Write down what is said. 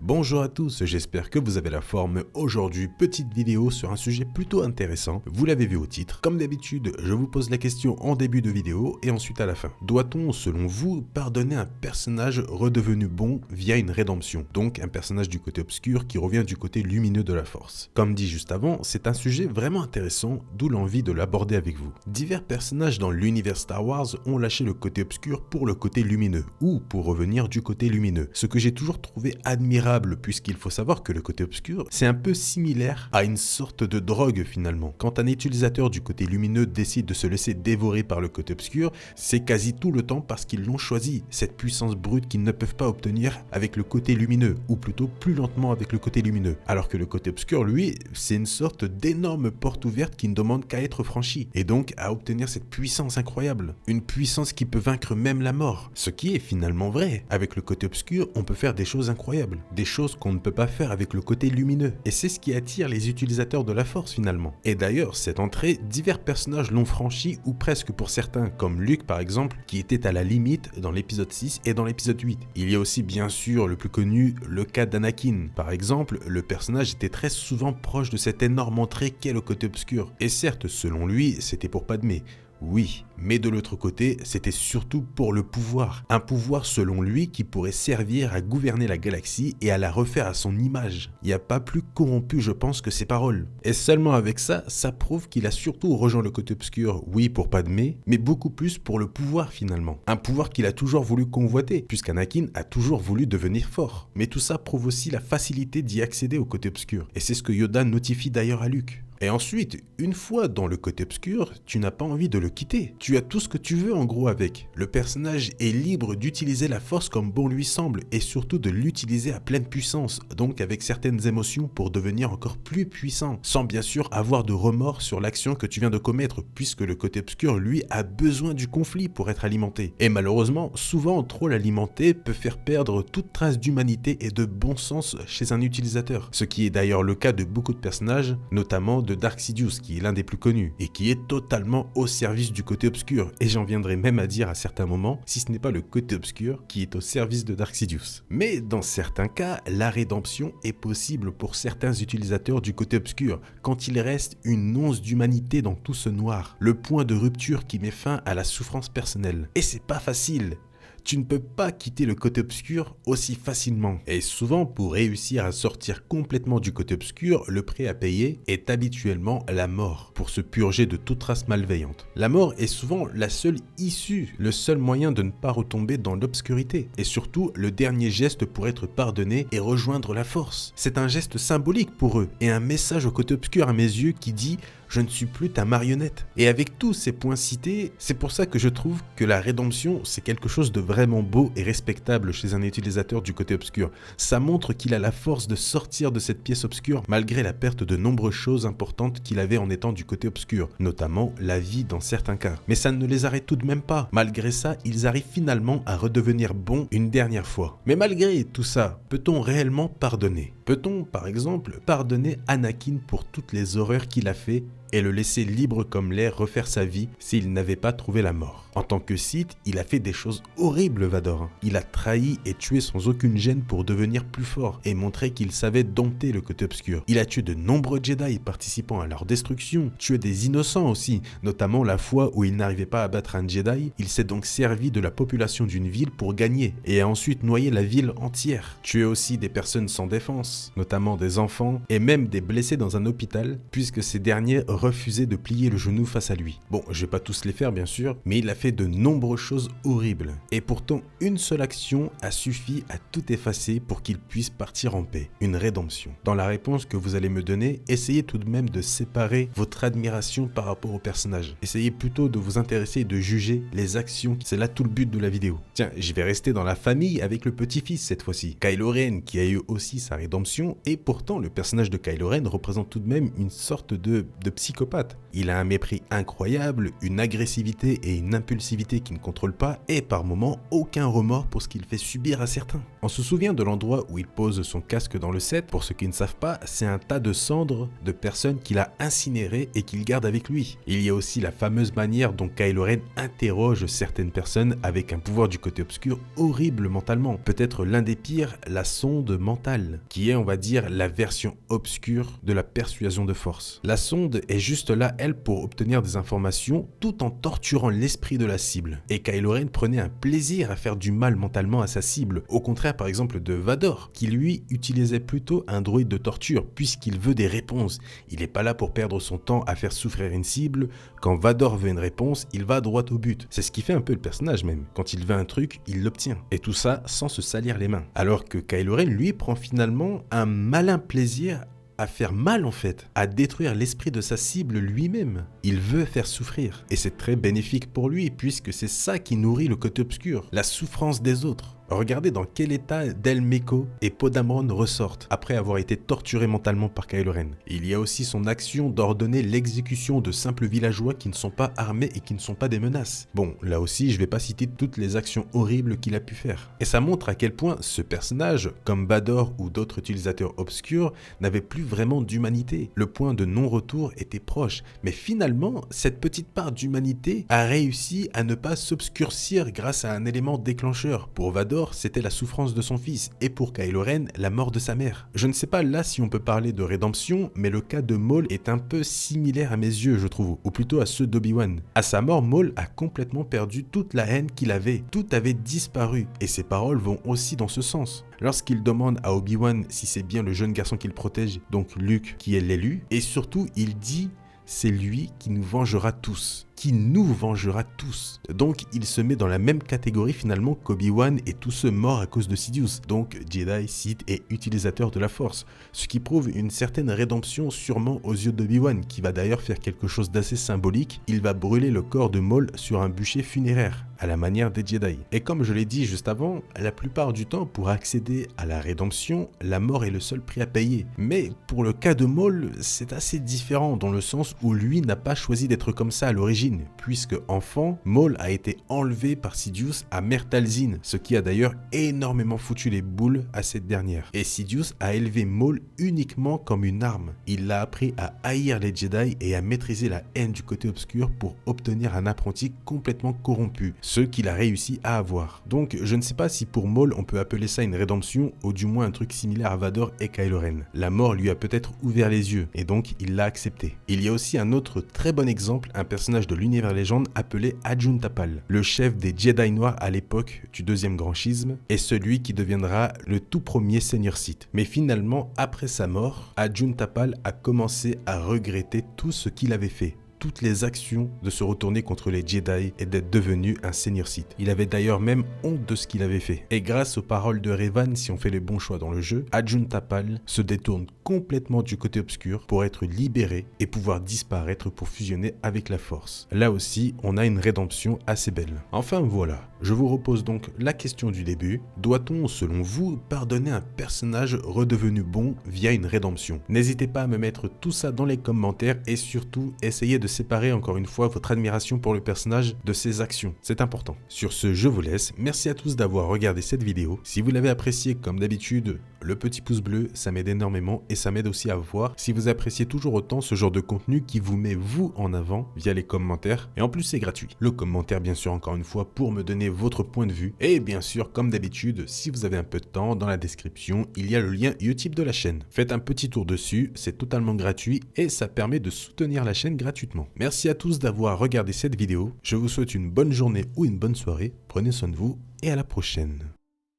Bonjour à tous, j'espère que vous avez la forme. Aujourd'hui, petite vidéo sur un sujet plutôt intéressant. Vous l'avez vu au titre. Comme d'habitude, je vous pose la question en début de vidéo et ensuite à la fin. Doit-on, selon vous, pardonner un personnage redevenu bon via une rédemption? Donc un personnage du côté obscur qui revient du côté lumineux de la force. Comme dit juste avant, c'est un sujet vraiment intéressant, d'où l'envie de l'aborder avec vous. Divers personnages dans l'univers Star Wars ont lâché le côté obscur pour le côté lumineux, ou pour revenir du côté lumineux. Ce que j'ai toujours trouvé admirable, puisqu'il faut savoir que le côté obscur, c'est un peu similaire à une sorte de drogue finalement. Quand un utilisateur du côté lumineux décide de se laisser dévorer par le côté obscur, c'est quasi tout le temps parce qu'ils l'ont choisi, cette puissance brute qu'ils ne peuvent pas obtenir avec le côté lumineux, ou plutôt plus lentement avec le côté lumineux. Alors que le côté obscur, lui, c'est une sorte d'énorme porte ouverte qui ne demande qu'à être franchie, et donc à obtenir cette puissance incroyable. Une puissance qui peut vaincre même la mort. Ce qui est finalement vrai. Avec le côté obscur, on peut faire des choses incroyables. Des choses qu'on ne peut pas faire avec le côté lumineux. Et c'est ce qui attire les utilisateurs de la force finalement. Et d'ailleurs, cette entrée, divers personnages l'ont franchi ou presque pour certains, comme Luke par exemple, qui était à la limite dans l'épisode 6 et dans l'épisode 8. Il y a aussi bien sûr le plus connu, le cas d'Anakin. Par exemple, le personnage était très souvent proche de cette énorme entrée qu'est le côté obscur. Et certes, selon lui, c'était pour Padmé. Oui, mais de l'autre côté, c'était surtout pour le pouvoir. Un pouvoir selon lui qui pourrait servir à gouverner la galaxie et à la refaire à son image. Il n'y a pas plus corrompu, je pense, que ses paroles. Et seulement avec ça, ça prouve qu'il a surtout rejoint le côté obscur, oui pour Padmé, mais beaucoup plus pour le pouvoir finalement. Un pouvoir qu'il a toujours voulu convoiter, puisqu'Anakin a toujours voulu devenir fort. Mais tout ça prouve aussi la facilité d'y accéder au côté obscur. Et c'est ce que Yoda notifie d'ailleurs à Luke. Et ensuite, une fois dans le côté obscur, tu n'as pas envie de le quitter. Tu as tout ce que tu veux en gros avec. Le personnage est libre d'utiliser la force comme bon lui semble et surtout de l'utiliser à pleine puissance, donc avec certaines émotions pour devenir encore plus puissant, sans bien sûr avoir de remords sur l'action que tu viens de commettre, puisque le côté obscur, lui, a besoin du conflit pour être alimenté. Et malheureusement, souvent trop l'alimenter peut faire perdre toute trace d'humanité et de bon sens chez un utilisateur. Ce qui est d'ailleurs le cas de beaucoup de personnages, notamment de Dark Sidious, qui est l'un des plus connus, et qui est totalement au service du côté obscur, et j'en viendrai même à dire à certains moments, si ce n'est pas le côté obscur qui est au service de Dark Sidious. Mais dans certains cas, la rédemption est possible pour certains utilisateurs du côté obscur, quand il reste une once d'humanité dans tout ce noir, le point de rupture qui met fin à la souffrance personnelle. Et c'est pas facile. Tu ne peux pas quitter le côté obscur aussi facilement. Et souvent, pour réussir à sortir complètement du côté obscur, le prix à payer est habituellement la mort, pour se purger de toute race malveillante. La mort est souvent la seule issue, le seul moyen de ne pas retomber dans l'obscurité. Et surtout, le dernier geste pour être pardonné et rejoindre la force. C'est un geste symbolique pour eux, et un message au côté obscur à mes yeux qui dit « Je ne suis plus ta marionnette ». Et avec tous ces points cités, c'est pour ça que je trouve que la rédemption, c'est quelque chose de vraiment beau et respectable chez un utilisateur du côté obscur. Ça montre qu'il a la force de sortir de cette pièce obscure malgré la perte de nombreuses choses importantes qu'il avait en étant du côté obscur, notamment la vie dans certains cas. Mais ça ne les arrête tout de même pas. Malgré ça, ils arrivent finalement à redevenir bons une dernière fois. Mais malgré tout ça, peut-on réellement pardonner? Peut-on, par exemple, pardonner Anakin pour toutes les horreurs qu'il a fait et le laisser libre comme l'air refaire sa vie s'il n'avait pas trouvé la mort? En tant que Sith, il a fait des choses horribles, Vador. Il a trahi et tué sans aucune gêne pour devenir plus fort et montrer qu'il savait dompter le côté obscur. Il a tué de nombreux Jedi participant à leur destruction, tué des innocents aussi, notamment la fois où il n'arrivait pas à battre un Jedi, il s'est donc servi de la population d'une ville pour gagner et a ensuite noyé la ville entière. Tué aussi des personnes sans défense, notamment des enfants et même des blessés dans un hôpital, puisque ces derniers refusaient de plier le genou face à lui. Bon, je vais pas tous les faire bien sûr, mais il a fait de nombreuses choses horribles. Et pourtant, une seule action a suffi à tout effacer pour qu'il puisse partir en paix. Une rédemption. Dans la réponse que vous allez me donner, essayez tout de même de séparer votre admiration par rapport au personnage. Essayez plutôt de vous intéresser et de juger les actions. C'est là tout le but de la vidéo. Tiens, je vais rester dans la famille avec le petit-fils cette fois-ci. Kylo Ren, qui a eu aussi sa rédemption, et pourtant le personnage de Kylo Ren représente tout de même une sorte de psychopathe. Il a un mépris incroyable, une agressivité et une impulsivité qu'il ne contrôle pas et par moments aucun remords pour ce qu'il fait subir à certains. On se souvient de l'endroit où il pose son casque dans le set. Pour ceux qui ne savent pas, c'est un tas de cendres de personnes qu'il a incinérées et qu'il garde avec lui. Il y a aussi la fameuse manière dont Kylo Ren interroge certaines personnes avec un pouvoir du côté obscur horrible mentalement. Peut-être l'un des pires, la sonde mentale, qui est, on va dire, la version obscure de la persuasion de force. La sonde est juste là, elle, pour obtenir des informations tout en torturant l'esprit de la cible. Et Kylo Ren prenait un plaisir à faire du mal mentalement à sa cible, au contraire par exemple de Vador, qui lui utilisait plutôt un droïde de torture puisqu'il veut des réponses. Il n'est pas là pour perdre son temps à faire souffrir une cible. Quand Vador veut une réponse, il va droit au but. C'est ce qui fait un peu le personnage même. Quand il veut un truc, il l'obtient. Et tout ça sans se salir les mains. Alors que Kylo Ren, lui, prend finalement un malin plaisir à faire mal en fait, à détruire l'esprit de sa cible lui-même. Il veut faire souffrir. Et c'est très bénéfique pour lui puisque c'est ça qui nourrit le côté obscur, la souffrance des autres. Regardez dans quel état Del Meeko et Poe Dameron ressortent après avoir été torturés mentalement par Kylo Ren. Il y a aussi son action d'ordonner l'exécution de simples villageois qui ne sont pas armés et qui ne sont pas des menaces. Bon, là aussi je vais pas citer toutes les actions horribles qu'il a pu faire. Et ça montre à quel point ce personnage, comme Vador ou d'autres utilisateurs obscurs, n'avait plus vraiment d'humanité. Le point de non-retour était proche, mais finalement, cette petite part d'humanité a réussi à ne pas s'obscurcir grâce à un élément déclencheur. Pour Vador, c'était la souffrance de son fils, et pour Kylo Ren, la mort de sa mère. Je ne sais pas là si on peut parler de rédemption, mais le cas de Maul est un peu similaire à mes yeux, je trouve, ou plutôt à ceux d'Obi-Wan. À sa mort, Maul a complètement perdu toute la haine qu'il avait, tout avait disparu, et ses paroles vont aussi dans ce sens. Lorsqu'il demande à Obi-Wan si c'est bien le jeune garçon qu'il protège, donc Luke qui est l'élu, et surtout il dit « c'est lui qui nous vengera tous ». Qui nous vengera tous. Donc il se met dans la même catégorie finalement qu'Obi-Wan et tous ceux morts à cause de Sidious, donc Jedi, Sith et utilisateurs de la Force, ce qui prouve une certaine rédemption sûrement aux yeux d'Obi-Wan, qui va d'ailleurs faire quelque chose d'assez symbolique. Il va brûler le corps de Maul sur un bûcher funéraire, à la manière des Jedi. Et comme je l'ai dit juste avant, la plupart du temps pour accéder à la rédemption, la mort est le seul prix à payer. Mais pour le cas de Maul, c'est assez différent dans le sens où lui n'a pas choisi d'être comme ça à l'origine, puisque enfant, Maul a été enlevé par Sidious à Mère Talzin, ce qui a d'ailleurs énormément foutu les boules à cette dernière. Et Sidious a élevé Maul uniquement comme une arme. Il l'a appris à haïr les Jedi et à maîtriser la haine du côté obscur pour obtenir un apprenti complètement corrompu, ce qu'il a réussi à avoir. Donc je ne sais pas si pour Maul on peut appeler ça une rédemption, ou du moins un truc similaire à Vador et Kylo Ren. La mort lui a peut-être ouvert les yeux, et donc il l'a accepté. Il y a aussi un autre très bon exemple, un personnage de l'univers légende appelé Ajun Tapal, le chef des Jedi Noirs à l'époque du deuxième grand schisme, et celui qui deviendra le tout premier Seigneur Sith. Mais finalement, après sa mort, Ajun Tapal a commencé à regretter tout ce qu'il avait fait. Toutes les actions de se retourner contre les Jedi et d'être devenu un Seigneur Sith. Il avait d'ailleurs même honte de ce qu'il avait fait. Et grâce aux paroles de Revan, si on fait les bons choix dans le jeu, Ajun Tapal se détourne complètement du côté obscur pour être libéré et pouvoir disparaître pour fusionner avec la Force. Là aussi, on a une rédemption assez belle. Enfin voilà, je vous repose donc la question du début. Doit-on, selon vous, pardonner un personnage redevenu bon via une rédemption? N'hésitez pas à me mettre tout ça dans les commentaires et surtout, essayez de séparer encore une fois votre admiration pour le personnage de ses actions. C'est important. Sur ce, je vous laisse. Merci à tous d'avoir regardé cette vidéo. Si vous l'avez appréciée, comme d'habitude, le petit pouce bleu, ça m'aide énormément et ça m'aide aussi à voir si vous appréciez toujours autant ce genre de contenu qui vous met vous en avant via les commentaires. Et en plus, c'est gratuit. Le commentaire, bien sûr, encore une fois, pour me donner votre point de vue. Et bien sûr, comme d'habitude, si vous avez un peu de temps, dans la description, il y a le lien Utip de la chaîne. Faites un petit tour dessus, c'est totalement gratuit et ça permet de soutenir la chaîne gratuitement. Merci à tous d'avoir regardé cette vidéo. Je vous souhaite une bonne journée ou une bonne soirée. Prenez soin de vous et à la prochaine.